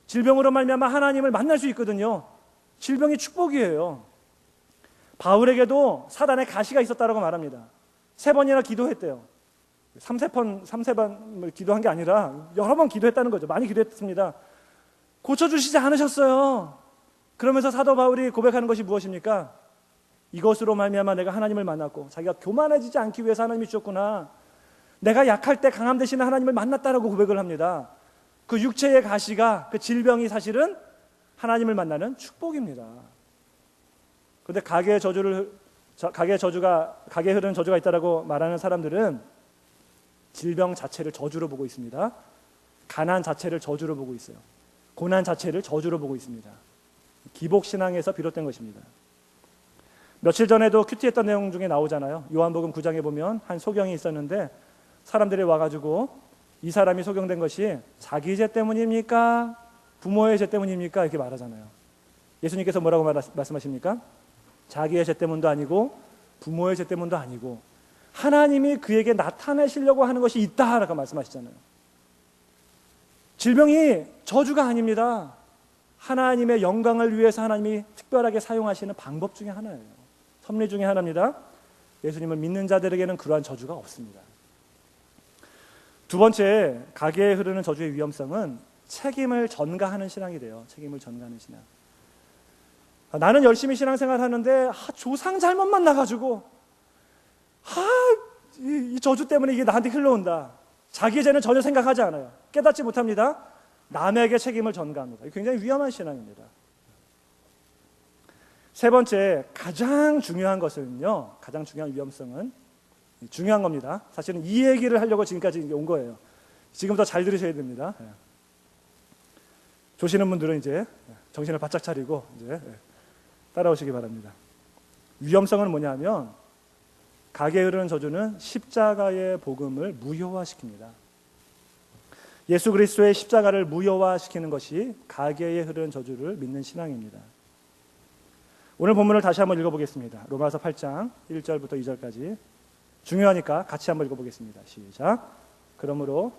[SPEAKER 1] 질병으로 말미암아 하나님을 만날 수 있거든요. 질병이 축복이에요. 바울에게도 사단의 가시가 있었다라고 말합니다. 3번이나 기도했대요. 3세 기도한 게 아니라 여러 번 기도했다는 거죠. 많이 기도했습니다. 고쳐주시지 않으셨어요. 그러면서 사도 바울이 고백하는 것이 무엇입니까? 이것으로 말미암아 내가 하나님을 만났고, 자기가 교만해지지 않기 위해서 하나님이 주셨구나, 내가 약할 때 강함 대신에 하나님을 만났다라고 고백을 합니다. 그 육체의 가시가, 그 질병이 사실은 하나님을 만나는 축복입니다. 그런데 가게에 흐르는 저주가 있다라고 말하는 사람들은 질병 자체를 저주로 보고 있습니다. 가난 자체를 저주로 보고 있어요. 고난 자체를 저주로 보고 있습니다. 기복신앙에서 비롯된 것입니다. 며칠 전에도 큐티했던 내용 중에 나오잖아요. 요한복음 9장에 보면 한 소경이 있었는데 사람들이 와가지고 이 사람이 소경된 것이 자기 죄 때문입니까? 부모의 죄 때문입니까? 이렇게 말하잖아요. 예수님께서 뭐라고 말씀하십니까? 자기의 죄 때문도 아니고 부모의 죄 때문도 아니고 하나님이 그에게 나타내시려고 하는 것이 있다라고 말씀하시잖아요. 질병이 저주가 아닙니다. 하나님의 영광을 위해서 하나님이 특별하게 사용하시는 방법 중에 하나예요. 섭리 중에 하나입니다. 예수님을 믿는 자들에게는 그러한 저주가 없습니다. 두 번째, 가게에 흐르는 저주의 위험성은 책임을 전가하는 신앙이 돼요. 책임을 전가하는 신앙. 나는 열심히 신앙생활 하는데 조상 잘못만 나가지고 이 저주 때문에 이게 나한테 흘러온다. 자기 죄는 전혀 생각하지 않아요. 깨닫지 못합니다. 남에게 책임을 전가합니다. 굉장히 위험한 신앙입니다. 세 번째, 가장 중요한 것은요, 가장 중요한 위험성은 중요한 겁니다. 사실은 이 얘기를 하려고 지금까지 온 거예요. 지금부터 잘 들으셔야 됩니다. 조시는 분들은 이제 정신을 바짝 차리고 이제 따라오시기 바랍니다. 위험성은 뭐냐면 가게에 흐르는 저주는 십자가의 복음을 무효화시킵니다. 예수 그리스도의 십자가를 무효화시키는 것이 가게에 흐르는 저주를 믿는 신앙입니다. 오늘 본문을 다시 한번 읽어보겠습니다. 로마서 8장 1절부터 2절까지 중요하니까 같이 한번 읽어보겠습니다. 시작. 그러므로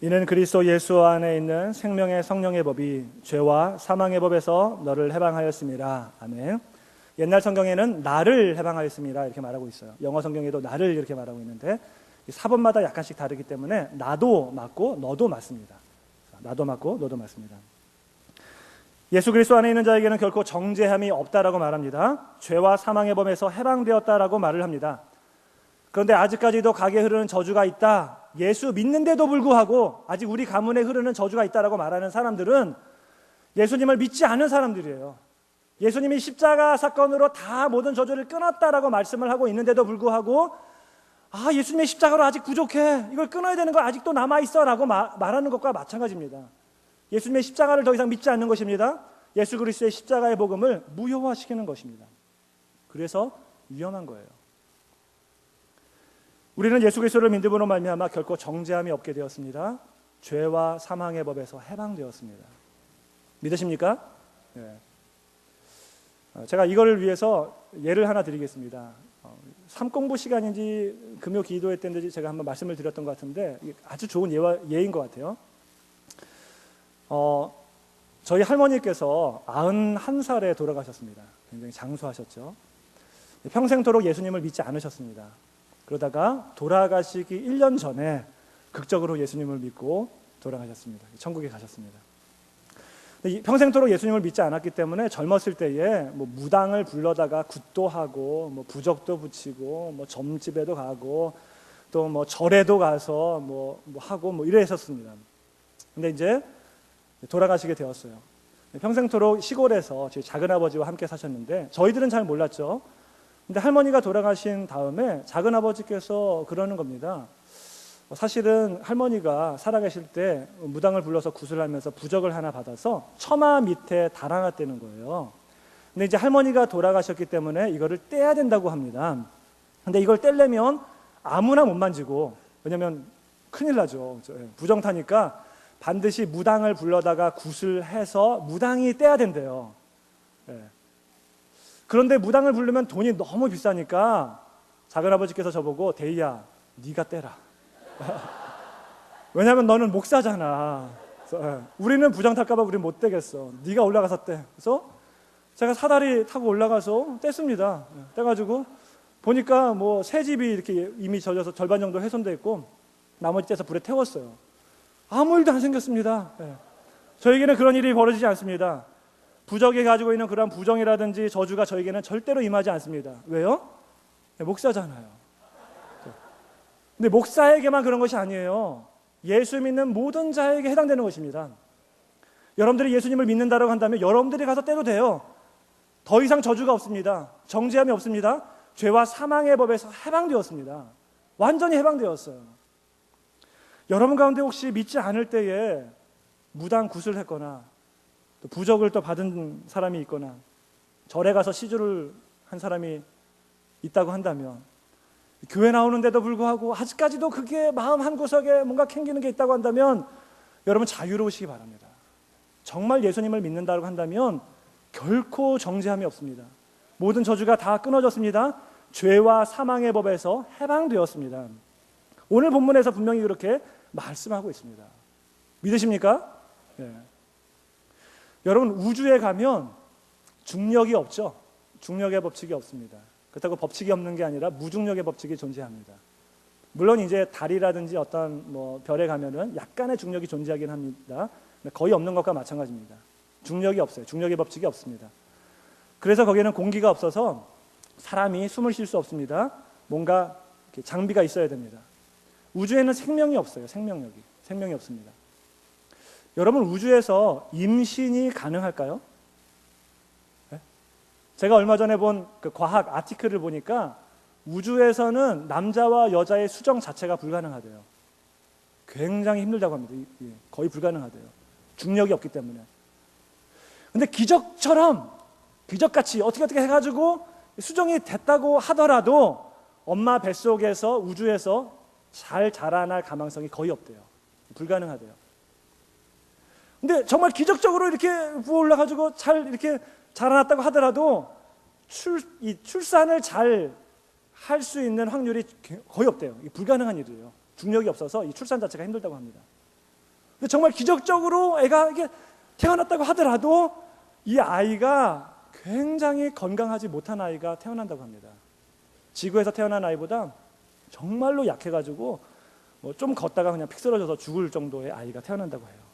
[SPEAKER 1] 이는 그리스도 예수 안에 있는 생명의 성령의 법이 죄와 사망의 법에서 너를 해방하였습니다. 아멘. 옛날 성경에는 나를 해방하였습니다 이렇게 말하고 있어요. 영어 성경에도 나를 이렇게 말하고 있는데 사본마다 약간씩 다르기 때문에 나도 맞고 너도 맞습니다. 나도 맞고 너도 맞습니다. 예수 그리스도 안에 있는 자에게는 결코 정죄함이 없다라고 말합니다. 죄와 사망의 법에서 해방되었다라고 말을 합니다. 그런데 아직까지도 가게에 흐르는 저주가 있다, 예수 믿는데도 불구하고 아직 우리 가문에 흐르는 저주가 있다라고 말하는 사람들은 예수님을 믿지 않은 사람들이에요. 예수님이 십자가 사건으로 다 모든 저주를 끊었다라고 말씀을 하고 있는데도 불구하고 예수님의 십자가로 아직 부족해, 이걸 끊어야 되는 거 아직도 남아있어 라고 말하는 것과 마찬가지입니다. 예수님의 십자가를 더 이상 믿지 않는 것입니다. 예수 그리스도의 십자가의 복음을 무효화시키는 것입니다. 그래서 위험한 거예요. 우리는 예수 그리스도를 믿음으로 말미암아 결코 정죄함이 없게 되었습니다. 죄와 사망의 법에서 해방되었습니다. 믿으십니까? 네. 제가 이거를 위해서 예를 하나 드리겠습니다. 삼공부 시간인지 금요 기도회 때인지 제가 한번 말씀을 드렸던 것 같은데 아주 좋은 예인 것 같아요. 저희 할머니께서 91살에 돌아가셨습니다. 굉장히 장수하셨죠. 평생토록 예수님을 믿지 않으셨습니다. 그러다가 돌아가시기 1년 전에 극적으로 예수님을 믿고 돌아가셨습니다. 천국에 가셨습니다. 평생토록 예수님을 믿지 않았기 때문에 젊었을 때에 무당을 불러다가 굿도 하고 부적도 붙이고 점집에도 가고 또 절에도 가서 하고 이랬었습니다. 근데 이제 돌아가시게 되었어요. 평생토록 시골에서 제 작은아버지와 함께 사셨는데 저희들은 잘 몰랐죠. 근데 할머니가 돌아가신 다음에 작은아버지께서 그러는 겁니다. 사실은 할머니가 살아계실 때 무당을 불러서 굿을 하면서 부적을 하나 받아서 처마 밑에 달아놨다는 거예요. 근데 이제 할머니가 돌아가셨기 때문에 이거를 떼야 된다고 합니다. 근데 이걸 떼려면 아무나 못 만지고, 왜냐면 큰일 나죠. 부정타니까 반드시 무당을 불러다가 굿을 해서 무당이 떼야 된대요. 그런데 무당을 부르면 돈이 너무 비싸니까 작은아버지께서 저보고 대희야, 네가 떼라. 왜냐하면 너는 목사잖아. 우리는 부장 탈까봐 우리는 못 떼겠어. 네가 올라가서 떼. 그래서 제가 사다리 타고 올라가서 뗐습니다. 떼가지고 보니까 새 집이 이렇게 이미 젖어서 절반 정도 훼손돼 있고 나머지 떼서 불에 태웠어요. 아무 일도 안 생겼습니다. 저에게는 그런 일이 벌어지지 않습니다. 부적이 가지고 있는 그런 부정이라든지 저주가 저에게는 절대로 임하지 않습니다. 왜요? 목사잖아요. 근데 목사에게만 그런 것이 아니에요. 예수 믿는 모든 자에게 해당되는 것입니다. 여러분들이 예수님을 믿는다고 한다면 여러분들이 가서 떼도 돼요. 더 이상 저주가 없습니다. 정죄함이 없습니다. 죄와 사망의 법에서 해방되었습니다. 완전히 해방되었어요. 여러분 가운데 혹시 믿지 않을 때에 무당 굿을 했거나 또 부적을 또 받은 사람이 있거나 절에 가서 시주를 한 사람이 있다고 한다면, 교회 나오는데도 불구하고 아직까지도 그게 마음 한구석에 뭔가 캥기는 게 있다고 한다면 여러분 자유로우시기 바랍니다. 정말 예수님을 믿는다고 한다면 결코 정죄함이 없습니다. 모든 저주가 다 끊어졌습니다. 죄와 사망의 법에서 해방되었습니다. 오늘 본문에서 분명히 그렇게 말씀하고 있습니다. 믿으십니까? 예. 여러분, 우주에 가면 중력이 없죠. 중력의 법칙이 없습니다. 그렇다고 법칙이 없는 게 아니라 무중력의 법칙이 존재합니다. 물론 이제 달이라든지 어떤 별에 가면은 약간의 중력이 존재하긴 합니다. 거의 없는 것과 마찬가지입니다. 중력이 없어요. 중력의 법칙이 없습니다. 그래서 거기에는 공기가 없어서 사람이 숨을 쉴 수 없습니다. 뭔가 장비가 있어야 됩니다. 우주에는 생명이 없어요. 생명이 없습니다. 여러분, 우주에서 임신이 가능할까요? 네? 제가 얼마 전에 본 그 과학 아티클을 보니까 우주에서는 남자와 여자의 수정 자체가 불가능하대요. 굉장히 힘들다고 합니다. 거의 불가능하대요. 중력이 없기 때문에. 근데 기적같이 어떻게 해가지고 수정이 됐다고 하더라도 엄마 뱃속에서 우주에서 잘 자라날 가망성이 거의 없대요. 불가능하대요. 근데 정말 기적적으로 이렇게 부어 올라가지고 잘 이렇게 자라났다고 하더라도 출산을 잘 할 수 있는 확률이 거의 없대요. 불가능한 일이에요. 중력이 없어서 이 출산 자체가 힘들다고 합니다. 근데 정말 기적적으로 애가 이게 태어났다고 하더라도 이 아이가 굉장히 건강하지 못한 아이가 태어난다고 합니다. 지구에서 태어난 아이보다 정말로 약해가지고 좀 걷다가 그냥 픽 쓰러져서 죽을 정도의 아이가 태어난다고 해요.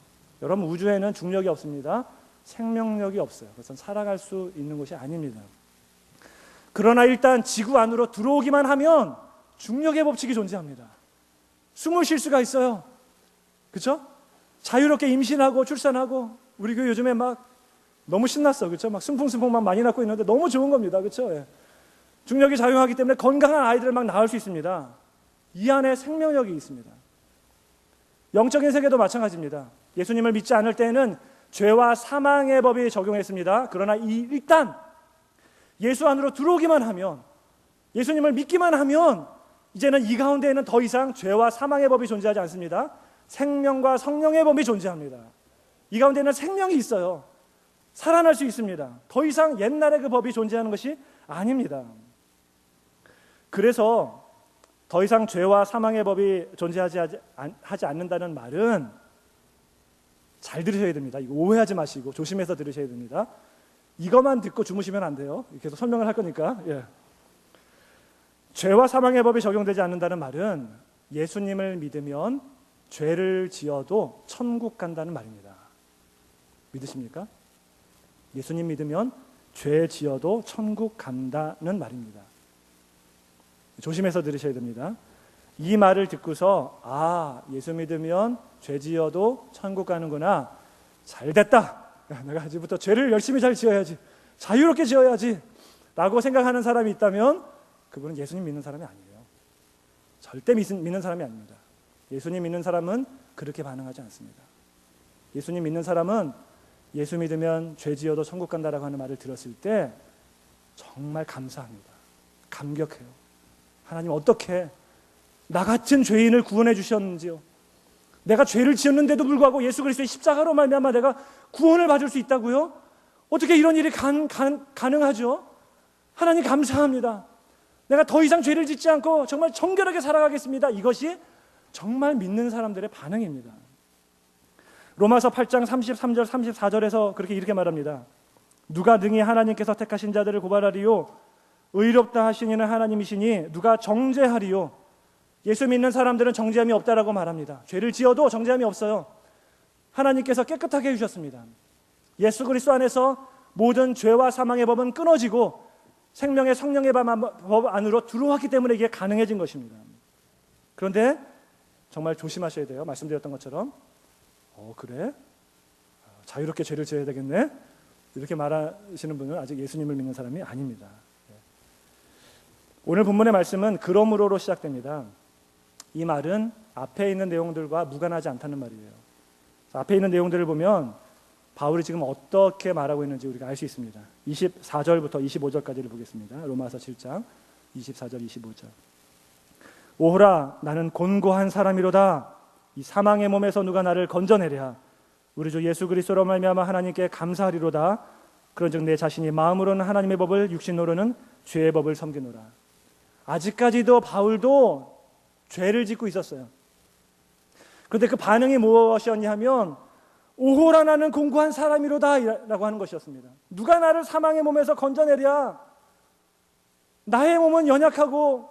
[SPEAKER 1] 여러분, 우주에는 중력이 없습니다. 생명력이 없어요. 그래서 살아갈 수 있는 것이 아닙니다. 그러나 일단 지구 안으로 들어오기만 하면 중력의 법칙이 존재합니다. 숨을 쉴 수가 있어요. 그렇죠? 자유롭게 임신하고 출산하고, 우리 교회 요즘에 막 너무 신났어. 그렇죠? 막 순풍순풍 막 많이 낳고 있는데 너무 좋은 겁니다. 그렇죠? 예. 중력이 작용하기 때문에 건강한 아이들을 막 낳을 수 있습니다. 이 안에 생명력이 있습니다. 영적인 세계도 마찬가지입니다. 예수님을 믿지 않을 때에는 죄와 사망의 법이 적용했습니다. 그러나 일단 예수 안으로 들어오기만 하면, 예수님을 믿기만 하면 이제는 이 가운데에는 더 이상 죄와 사망의 법이 존재하지 않습니다. 생명과 성령의 법이 존재합니다. 이 가운데는 생명이 있어요. 살아날 수 있습니다. 더 이상 옛날의 그 법이 존재하는 것이 아닙니다. 그래서 더 이상 죄와 사망의 법이 존재하지 않는다는 말은, 잘 들으셔야 됩니다. 이거 오해하지 마시고 조심해서 들으셔야 됩니다. 이것만 듣고 주무시면 안 돼요. 계속 설명을 할 거니까. 예. 죄와 사망의 법이 적용되지 않는다는 말은 예수님을 믿으면 죄를 지어도 천국 간다는 말입니다. 믿으십니까? 예수님 믿으면 죄 지어도 천국 간다는 말입니다. 조심해서 들으셔야 됩니다. 이 말을 듣고서 예수 믿으면 죄 지어도 천국 가는구나, 잘 됐다, 내가 이제부터 죄를 열심히 잘 지어야지, 자유롭게 지어야지 라고 생각하는 사람이 있다면 그분은 예수님 믿는 사람이 아니에요. 절대 믿는 사람이 아닙니다. 예수님 믿는 사람은 그렇게 반응하지 않습니다. 예수님 믿는 사람은 예수 믿으면 죄 지어도 천국 간다라고 하는 말을 들었을 때 정말 감사합니다. 감격해요. 하나님, 어떻게 나 같은 죄인을 구원해 주셨는지요. 내가 죄를 지었는데도 불구하고 예수 그리스도의 십자가로 말미암아 내가 구원을 받을 수 있다고요? 어떻게 이런 일이 가능하죠? 하나님, 감사합니다. 내가 더 이상 죄를 짓지 않고 정말 정결하게 살아가겠습니다. 이것이 정말 믿는 사람들의 반응입니다. 로마서 8장 33절 34절에서 그렇게 이렇게 말합니다. 누가 능히 하나님께서 택하신 자들을 고발하리요? 의롭다 하신 이는 하나님이시니 누가 정죄하리요? 예수 믿는 사람들은 정죄함이 없다라고 말합니다. 죄를 지어도 정죄함이 없어요. 하나님께서 깨끗하게 해주셨습니다. 예수 그리스도 안에서 모든 죄와 사망의 법은 끊어지고 생명의 성령의 법 안으로 들어왔기 때문에 이게 가능해진 것입니다. 그런데 정말 조심하셔야 돼요. 말씀드렸던 것처럼 그래? 자유롭게 죄를 지어야 되겠네? 이렇게 말하시는 분은 아직 예수님을 믿는 사람이 아닙니다. 오늘 본문의 말씀은 그러므로로 시작됩니다. 이 말은 앞에 있는 내용들과 무관하지 않다는 말이에요. 앞에 있는 내용들을 보면 바울이 지금 어떻게 말하고 있는지 우리가 알 수 있습니다. 24절부터 25절까지를 보겠습니다. 로마서 7장 24절 25절. 오호라 나는 곤고한 사람이로다. 이 사망의 몸에서 누가 나를 건져내랴. 우리 주 예수 그리스도로 말미암아 하나님께 감사하리로다. 그런즉 내 자신이 마음으로는 하나님의 법을 육신으로는 죄의 법을 섬기노라. 아직까지도 바울도 죄를 짓고 있었어요. 그런데 그 반응이 무엇이었냐 하면 오호라 나는 곤고한 사람이로다 라고 하는 것이었습니다. 누가 나를 사망의 몸에서 건져내랴. 나의 몸은 연약하고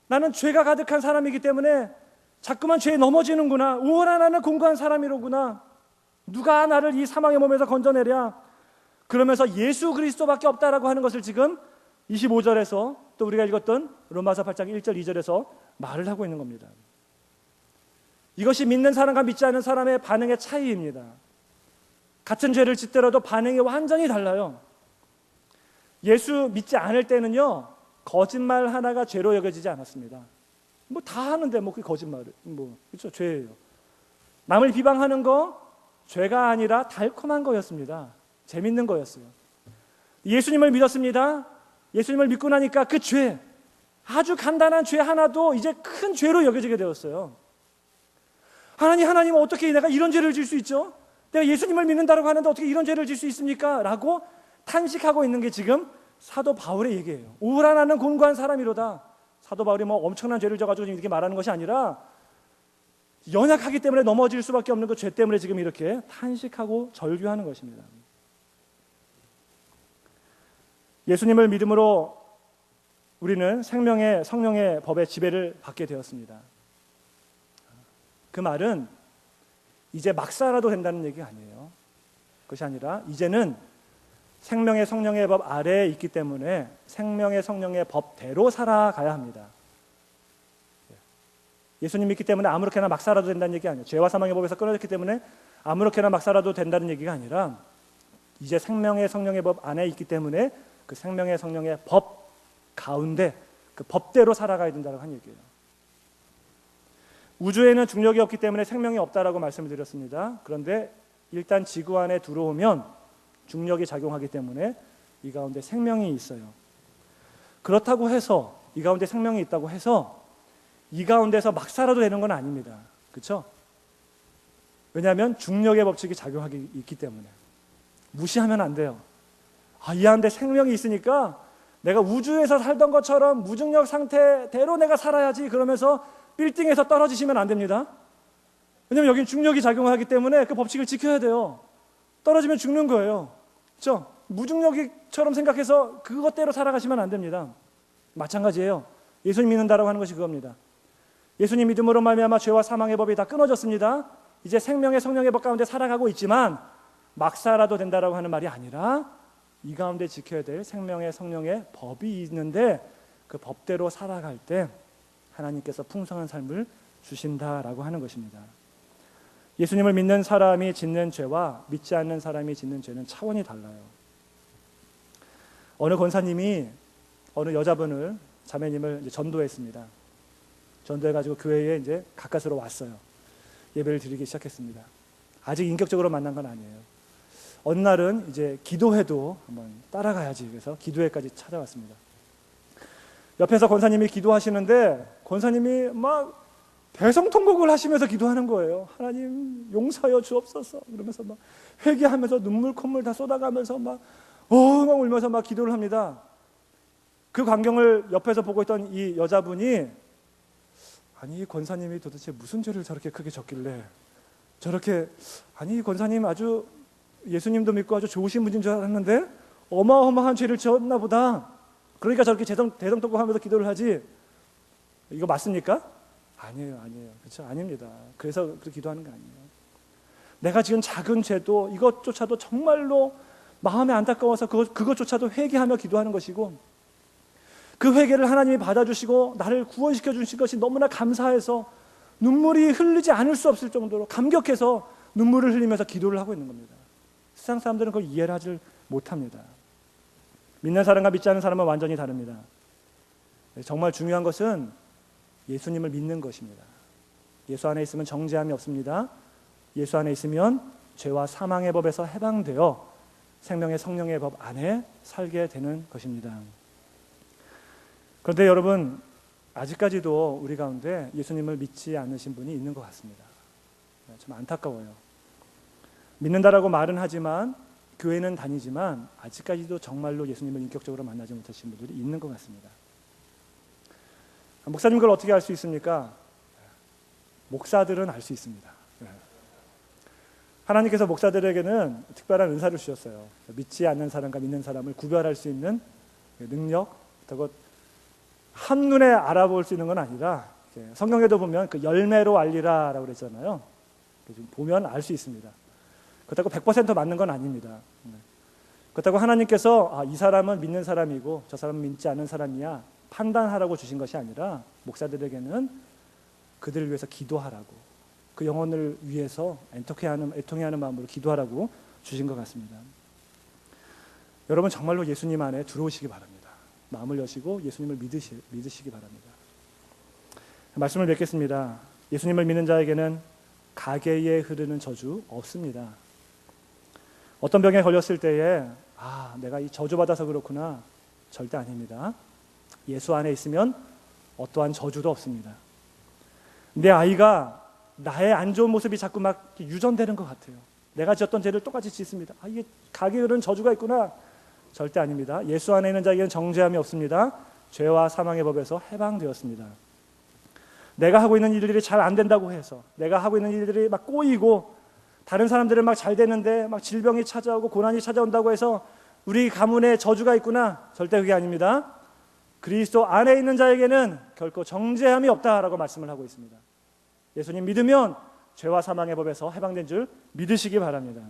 [SPEAKER 1] 나는 죄가 가득한 사람이기 때문에 자꾸만 죄에 넘어지는구나. 오호라 나는 곤고한 사람이로구나. 누가 나를 이 사망의 몸에서 건져내랴. 그러면서 예수 그리스도밖에 없다라고 하는 것을 지금 25절에서 또 우리가 읽었던 로마서 8장 1절 2절에서 말을 하고 있는 겁니다. 이것이 믿는 사람과 믿지 않는 사람의 반응의 차이입니다. 같은 죄를 짓더라도 반응이 완전히 달라요. 예수 믿지 않을 때는요, 거짓말 하나가 죄로 여겨지지 않았습니다. 뭐 다 하는데 그 거짓말을 그렇죠, 죄예요. 남을 비방하는 거 죄가 아니라 달콤한 거였습니다. 재밌는 거였어요. 예수님을 믿었습니다. 예수님을 믿고 나니까 그 죄, 아주 간단한 죄 하나도 이제 큰 죄로 여겨지게 되었어요. 하나님 어떻게 내가 이런 죄를 질 수 있죠? 내가 예수님을 믿는다고 하는데 어떻게 이런 죄를 질 수 있습니까? 라고 탄식하고 있는 게 지금 사도 바울의 얘기예요. 오호라 나는 곤고한 사람이로다. 사도 바울이 엄청난 죄를 져가지고 이렇게 말하는 것이 아니라 연약하기 때문에 넘어질 수밖에 없는 그 죄 때문에 지금 이렇게 탄식하고 절규하는 것입니다. 예수님을 믿음으로 우리는 생명의 성령의 법의 지배를 받게 되었습니다. 그 말은 이제 막 살아도 된다는 얘기가 아니에요. 그것이 아니라 이제는 생명의 성령의 법 아래에 있기 때문에 생명의 성령의 법대로 살아가야 합니다. 예수님 믿기 때문에 아무렇게나 막 살아도 된다는 얘기가 아니에요. 죄와 사망의 법에서 끊어졌기 때문에 아무렇게나 막 살아도 된다는 얘기가 아니라 이제 생명의 성령의 법 안에 있기 때문에 그 생명의 성령의 법 가운데 그 법대로 살아가야 된다고 한 얘기예요. 우주에는 중력이 없기 때문에 생명이 없다라고 말씀을 드렸습니다. 그런데 일단 지구 안에 들어오면 중력이 작용하기 때문에 이 가운데 생명이 있어요. 그렇다고 해서 이 가운데 생명이 있다고 해서 이 가운데서 막 살아도 되는 건 아닙니다. 그렇죠? 왜냐하면 중력의 법칙이 작용하기 있기 때문에 무시하면 안 돼요. 이 안에 생명이 있으니까 내가 우주에서 살던 것처럼 무중력 상태대로 내가 살아야지 그러면서 빌딩에서 떨어지시면 안 됩니다. 왜냐하면 여긴 중력이 작용하기 때문에 그 법칙을 지켜야 돼요. 떨어지면 죽는 거예요. 그렇죠? 무중력처럼 생각해서 그것대로 살아가시면 안 됩니다. 마찬가지예요. 예수님 믿는다라고 하는 것이 그겁니다. 예수님 믿음으로 말미암아 죄와 사망의 법이 다 끊어졌습니다. 이제 생명의 성령의 법 가운데 살아가고 있지만 막 살아도 된다라고 하는 말이 아니라 이 가운데 지켜야 될 생명의 성령의 법이 있는데 그 법대로 살아갈 때 하나님께서 풍성한 삶을 주신다라고 하는 것입니다. 예수님을 믿는 사람이 짓는 죄와 믿지 않는 사람이 짓는 죄는 차원이 달라요. 어느 권사님이 어느 여자분을 자매님을 이제 전도했습니다. 전도해가지고 교회에 이제 가까스로 왔어요. 예배를 드리기 시작했습니다. 아직 인격적으로 만난 건 아니에요. 어느 날은 이제 기도회도 한번 따라가야지 그래서 기도회까지 찾아왔습니다. 옆에서 권사님이 기도하시는데 권사님이 막 대성통곡을 하시면서 기도하는 거예요. 하나님 용서하여 주옵소서 그러면서 막 회개하면서 눈물 콧물 다 쏟아가면서 막 울면서 막 기도를 합니다. 그 광경을 옆에서 보고 있던 이 여자분이 아니 권사님이 도대체 무슨 죄를 저렇게 크게 졌길래 저렇게 아니 권사님 아주 예수님도 믿고 아주 좋으신 분인 줄 알았는데 어마어마한 죄를 지었나 보다. 그러니까 저렇게 대성통곡하면서 기도를 하지. 이거 맞습니까? 아니에요. 그렇죠? 아닙니다. 그래서 그렇게 기도하는 거 아니에요. 내가 지은 작은 죄도 이것조차도 정말로 마음에 안타까워서 그것조차도 회개하며 기도하는 것이고, 그 회개를 하나님이 받아주시고 나를 구원시켜 주신 것이 너무나 감사해서 눈물이 흘리지 않을 수 없을 정도로 감격해서 눈물을 흘리면서 기도를 하고 있는 겁니다. 세상 사람들은 그걸 이해를 하지 못합니다. 믿는 사람과 믿지 않는 사람은 완전히 다릅니다. 정말 중요한 것은 예수님을 믿는 것입니다. 예수 안에 있으면 정죄함이 없습니다. 예수 안에 있으면 죄와 사망의 법에서 해방되어 생명의 성령의 법 안에 살게 되는 것입니다. 그런데 여러분, 아직까지도 우리 가운데 예수님을 믿지 않으신 분이 있는 것 같습니다. 좀 안타까워요. 믿는다라고 말은 하지만, 교회는 다니지만 아직까지도 정말로 예수님을 인격적으로 만나지 못하신 분들이 있는 것 같습니다. 목사님, 그걸 어떻게 알 수 있습니까? 목사들은 알 수 있습니다. 하나님께서 목사들에게는 특별한 은사를 주셨어요. 믿지 않는 사람과 믿는 사람을 구별할 수 있는 능력, 그리고 한눈에 알아볼 수 있는 건 아니라, 성경에도 보면 그 열매로 알리라라고 그랬잖아요. 보면 알 수 있습니다. 그렇다고 100% 맞는 건 아닙니다. 그렇다고 하나님께서 이 사람은 믿는 사람이고 저 사람은 믿지 않는 사람이야 판단하라고 주신 것이 아니라, 목사들에게는 그들을 위해서 기도하라고, 그 영혼을 위해서 애통해하는 마음으로 기도하라고 주신 것 같습니다. 여러분, 정말로 예수님 안에 들어오시기 바랍니다. 마음을 여시고 예수님을 믿으시기 바랍니다. 말씀을 맺겠습니다. 예수님을 믿는 자에게는 가계에 흐르는 저주 없습니다. 어떤 병에 걸렸을 때에 내가 이 저주받아서 그렇구나, 절대 아닙니다. 예수 안에 있으면 어떠한 저주도 없습니다. 내 아이가 나의 안 좋은 모습이 자꾸 막 유전되는 것 같아요. 내가 지었던 죄를 똑같이 짓습니다. 이게 가계에 흐르는 저주가 있구나, 절대 아닙니다. 예수 안에 있는 자에게는 정죄함이 없습니다. 죄와 사망의 법에서 해방되었습니다. 내가 하고 있는 일들이 잘 안 된다고 해서, 내가 하고 있는 일들이 막 꼬이고 다른 사람들은 막 잘 되는데 막 질병이 찾아오고 고난이 찾아온다고 해서 우리 가문에 저주가 있구나, 절대 그게 아닙니다. 그리스도 안에 있는 자에게는 결코 정죄함이 없다라고 말씀을 하고 있습니다. 예수님 믿으면 죄와 사망의 법에서 해방된 줄 믿으시기 바랍니다.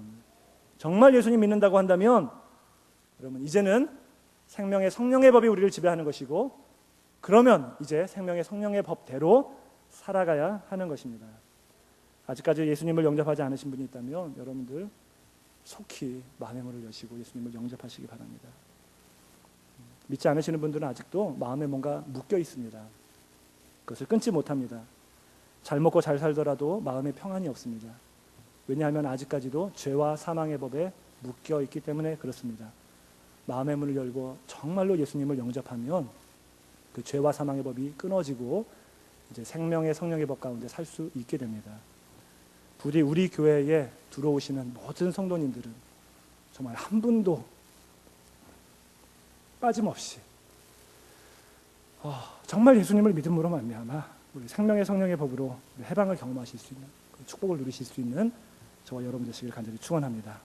[SPEAKER 1] 정말 예수님 믿는다고 한다면 여러분, 이제는 생명의 성령의 법이 우리를 지배하는 것이고, 그러면 이제 생명의 성령의 법대로 살아가야 하는 것입니다. 아직까지 예수님을 영접하지 않으신 분이 있다면 여러분들 속히 마음의 문을 여시고 예수님을 영접하시기 바랍니다. 믿지 않으시는 분들은 아직도 마음에 뭔가 묶여 있습니다. 그것을 끊지 못합니다. 잘 먹고 잘 살더라도 마음에 평안이 없습니다. 왜냐하면 아직까지도 죄와 사망의 법에 묶여 있기 때문에 그렇습니다. 마음의 문을 열고 정말로 예수님을 영접하면 그 죄와 사망의 법이 끊어지고 이제 생명의 성령의 법 가운데 살 수 있게 됩니다. 부디 우리 교회에 들어오시는 모든 성도님들은 정말 한 분도 빠짐없이 정말 예수님을 믿음으로 말미암아 우리 생명의 성령의 법으로 해방을 경험하실 수 있는, 그 축복을 누리실 수 있는 저와 여러분 되시길 간절히 축원합니다.